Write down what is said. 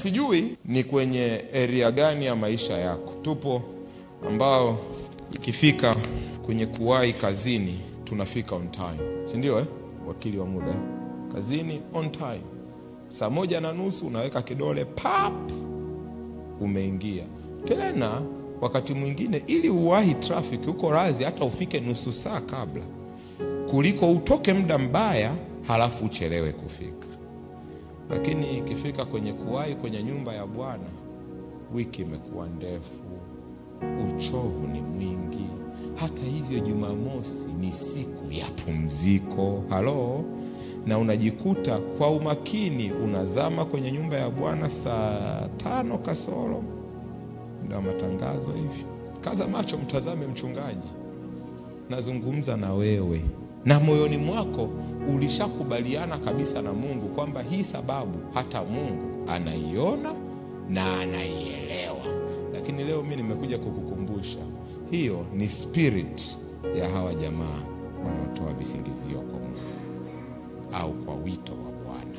Sijui ni kwenye area gani ya maisha yako. Tupo ambao ikifika kwenye kuwahi kazini tunafika on time. Si ndio wakili wa muda? Kazini on time. 1:30 unaweka kidole pap, umeingia. Tena wakati mwingine ili uwahi traffic uko razi hata ufike nusu saa kabla, kuliko utoke muda mbaya halafu uchelewe kufika. Lakini ikifika kwenye kuwahi kwenye nyumba ya Bwana, wiki imekuwa ndefu, uchovu ni mwingi. Hata hivyo Jumamosi ni siku ya pumziko. Na unajikuta kwa umakini unazama kwenye nyumba ya Bwana saa 5 kasoro, ndio matangazo hivi. Kaza macho, mtazame mchungaji. Nazungumza na wewe, na moyoni mwako ulishakubaliana kabisa na Mungu kwamba hii sababu hata Mungu anaiona na anaielewa. Lakini leo mimi nimekuja kukukumbusha, hiyo ni spirit ya hawa jamaa wanaotoa visingizio kwa Mungu au kwa wito wa Bwana.